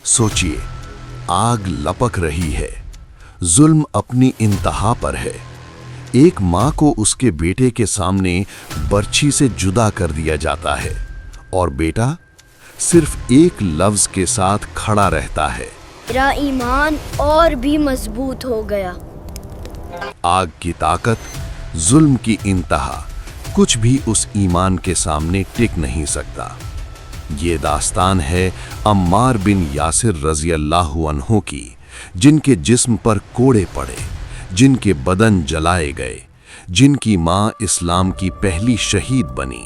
सोचिए, आग लपक रही है, जुल्म अपनी इंतहा पर है। एक माँ को उसके बेटे के सामने बर्छी से जुदा कर दिया जाता है और बेटा सिर्फ एक लफ्ज के साथ खड़ा रहता है। मेरा ईमान और भी मजबूत हो गया। आग की ताकत, जुल्म की इंतहा, कुछ भी उस ईमान के सामने टिक नहीं सकता। ये दास्तान है अम्मार बिन यासिर रज़ी अल्लाहु अन्हु की, जिनके जिस्म पर कोड़े पड़े, जिनके बदन जलाए गए, जिनकी माँ इस्लाम की पहली शहीद बनी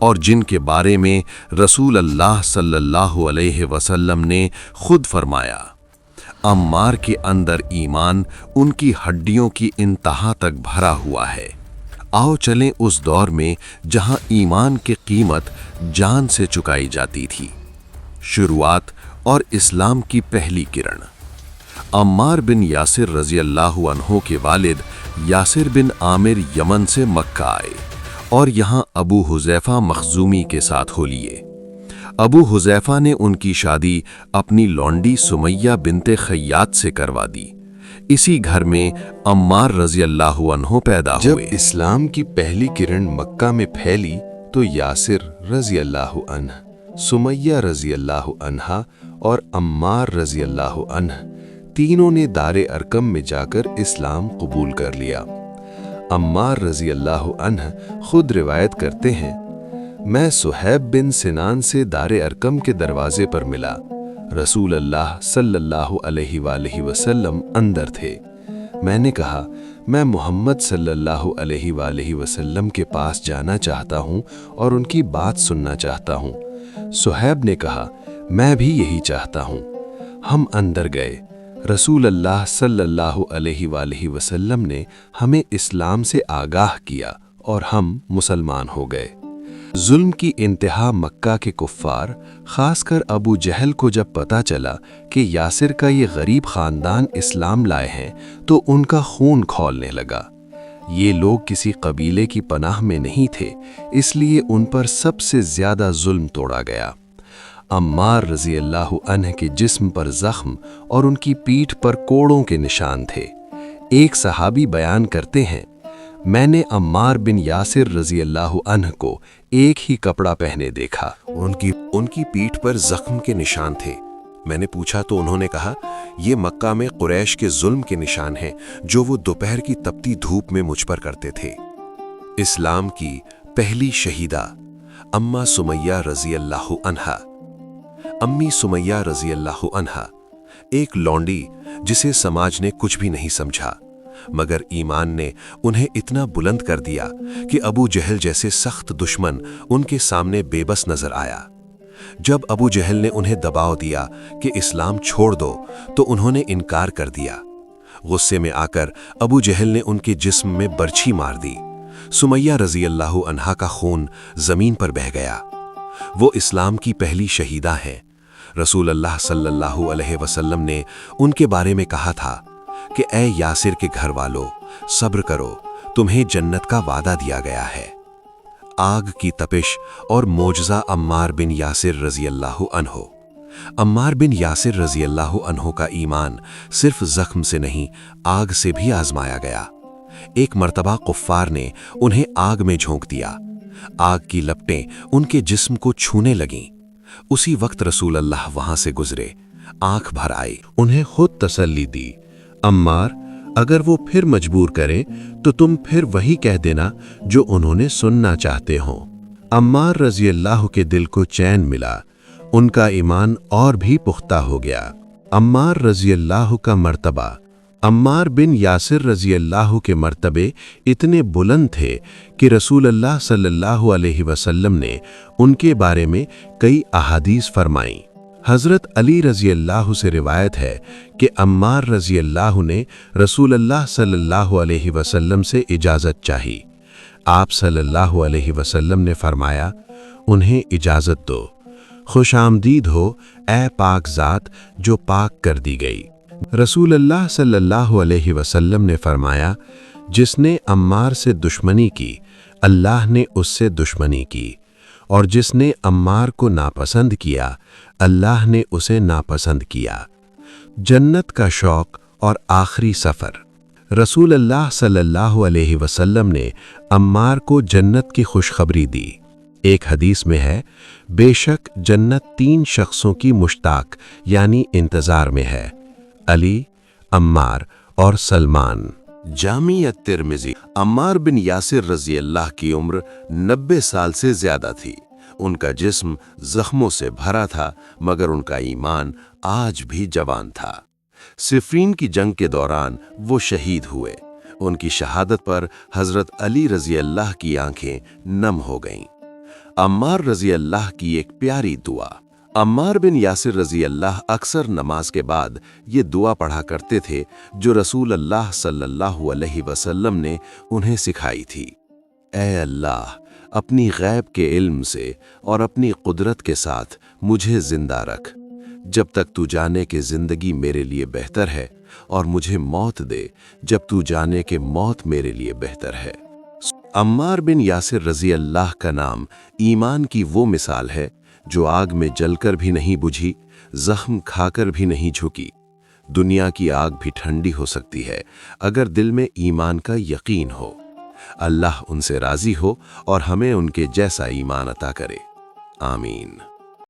और जिनके बारे में रसूल अल्लाह सल्लल्लाहु अलैहि वसल्लम ने खुद फरमाया, अम्मार के अंदर ईमान उनकी हड्डियों की इंतहा तक भरा हुआ है। आओ चलें उस दौर में जहां ईमान की कीमत जान से चुकाई जाती थी। शुरुआत और इस्लाम की पहली किरण। अम्मार बिन यासिर रज़ी अल्लाहु अन्हु के वालिद यासिर बिन आमिर यमन से मक्का आए और यहाँ अबू हुज़ैफ़ा मखज़ूमी के साथ हो लिए। अबू हुज़ैफ़ा ने उनकी शादी अपनी लौंडी सुमैया बिनते खय्यात से करवा दी। इसी घर में अम्मार रज़ी अल्लाहु अन्हु पैदा हुए। जब इस्लाम की पहली किरण मक्का में फैली तो यासिर रज़ी अल्लाहु अन्ह, सुमैया रज़ी अल्लाहु अन्हा और अम्मार रज़ी अल्लाहु अन्ह तीनों ने दारे अरकम में जाकर इस्लाम कबूल कर लिया। अम्मार रज़ी अल्लाहु अन्ह खुद रिवायत करते हैं, मैं सुहैब बिन सिनान से दारे अरकम के दरवाजे पर मिला। रसूल अल्लाह सल्लल्लाहु अलैहि वसल्लम अंदर थे। मैंने कहा, मैं मोहम्मद सल्लल्लाहु अलैहि वसल्लम के पास जाना चाहता हूँ और उनकी बात सुनना चाहता हूँ। सुहैब ने कहा, मैं भी यही चाहता हूँ। हम अंदर गए। रसूल अल्लाह सल्लल्लाहु अलैहि वसल्लम ने हमें इस्लाम से आगाह किया और हम मुसलमान हो गए। जुल्म की इंतहा मक्का के कुफ्फार, खासकर अबू जहल को जब पता चला कि यासिर का ये गरीब ख़ानदान इस्लाम लाए हैं तो उनका खून खौलने लगा। ये लोग किसी कबीले की पनाह में नहीं थे, इसलिए उन पर सबसे ज़्यादा जुल्म तोड़ा गया। अम्मार रज़ी अल्लाहु अन्ह के जिस्म पर ज़ख्म और उनकी पीठ पर कोड़ों के निशान थे। एक सहाबी बयान करते हैं, मैंने अम्मार बिन यासिर रज़ी अल्लाहु अन्ह को एक ही कपड़ा पहने देखा। उनकी पीठ पर जख्म के निशान थे। मैंने पूछा तो उन्होंने कहा, ये मक्का में कुरैश के जुल्म के निशान हैं जो वो दोपहर की तपती धूप में मुझ पर करते थे। इस्लाम की पहली शहीदा अम्मा सुमैया रज़ी अल्लाहु अन्हा। अम्मी सुमैया रज़ी अल्लाहु अन्हा एक लौंडी जिसे समाज ने कुछ भी नहीं समझा, मगर ईमान ने उन्हें इतना बुलंद कर दिया कि अबू जहल जैसे सख्त दुश्मन उनके सामने बेबस नजर आया। जब अबू जहल ने उन्हें दबाव दिया कि इस्लाम छोड़ दो तो उन्होंने इनकार कर दिया। गुस्से में आकर अबू जहल ने उनके जिस्म में बर्छी मार दी। सुमैया रज़ी अल्लाहु अन्हा का खून जमीन पर बह गया। वो इस्लाम की पहली शहीदा हैं। रसूल अल्लाह सल्लल्लाहु अलैहि वसल्लम ने उनके बारे में कहा था कि ऐ यासिर के घर वालों, सब्र करो, तुम्हें जन्नत का वादा दिया गया है। आग की तपिश और मोजज़ा अम्मार बिन यासिर रज़ी अल्लाहु अन्हु। अम्मार बिन यासिर रज़ी अल्लाहु अन्हु का ईमान सिर्फ जख्म से नहीं, आग से भी आजमाया गया। एक मर्तबा कुफ्फार ने उन्हें आग में झोंक दिया। आग की लपटें उनके जिस्म को छूने लगीं। उसी वक्त रसूल अल्लाह वहां से गुजरे, आंख भर आई, उन्हें खुद तसल्ली दी, अम्मार, अगर वो फिर मजबूर करें तो तुम फिर वही कह देना जो उन्होंने सुनना चाहते हो। अम्मार रज़ी अल्लाह के दिल को चैन मिला, उनका ईमान और भी पुख्ता हो गया। अम्मार रज़ी अल्लाह का मर्तबा। अम्मार बिन यासिर रज़ी अल्लाह के मर्तबे इतने बुलंद थे कि रसूल अल्लाह सल्लल्लाहु अलैहि वसल्लम ने उनके बारे में कई अहादीस फरमाईं। हज़रत अली रज़ी अल्लाह से रिवायत है कि अम्मार रज़ी अल्लाह ने रसूल अल्लाह सल्लल्लाहु अलैहि वसल्लम से इजाज़त चाही। आप सल्लल्लाहु अलैहि वसल्लम ने फरमाया, उन्हें इजाज़त दो, खुश आमदीद हो ए पाक ज़ात जो पाक कर दी गई। रसूल अल्लाह सल्लल्लाहु अलैहि वसल्लम ने फरमाया, जिसने अम्मार से दुश्मनी की, अल्लाह ने उससे दुश्मनी की, اور جس نے عمار کو ناپسند کیا اللہ نے اسے ناپسند کیا۔ جنت کا شوق اور آخری سفر۔ رسول اللہ صلی اللہ علیہ وسلم نے عمار کو جنت کی خوشخبری دی۔ ایک حدیث میں ہے، بے شک جنت 3 شخصوں کی مشتاق یعنی انتظار میں ہے، علی، عمار اور سلمان۔ جامع ترمذی۔ عمار بن یاسر رضی اللہ کی عمر 90 سال سے زیادہ تھی۔ ان کا جسم زخموں سے بھرا تھا مگر ان کا ایمان آج بھی جوان تھا۔ صفین کی جنگ کے دوران وہ شہید ہوئے۔ ان کی شہادت پر حضرت علی رضی اللہ کی آنکھیں نم ہو گئیں۔ عمار رضی اللہ کی ایک پیاری دعا۔ عمار بن یاسر رضی اللہ اکثر نماز کے بعد یہ دعا پڑھا کرتے تھے جو رسول اللہ صلی اللہ علیہ وسلم نے انہیں سکھائی تھی۔ اے اللہ، اپنی غیب کے علم سے اور اپنی قدرت کے ساتھ مجھے زندہ رکھ جب تک تو جانے کہ زندگی میرے لیے بہتر ہے، اور مجھے موت دے جب تو جانے کہ موت میرے لیے بہتر ہے۔ عمار بن یاسر رضی اللہ کا نام ایمان کی وہ مثال ہے جو آگ میں جل کر بھی نہیں بجھی، زخم کھا کر بھی نہیں جھکی۔ دنیا کی آگ بھی ٹھنڈی ہو سکتی ہے اگر دل میں ایمان کا یقین ہو۔ اللہ ان سے راضی ہو اور ہمیں ان کے جیسا ایمان عطا کرے، آمین۔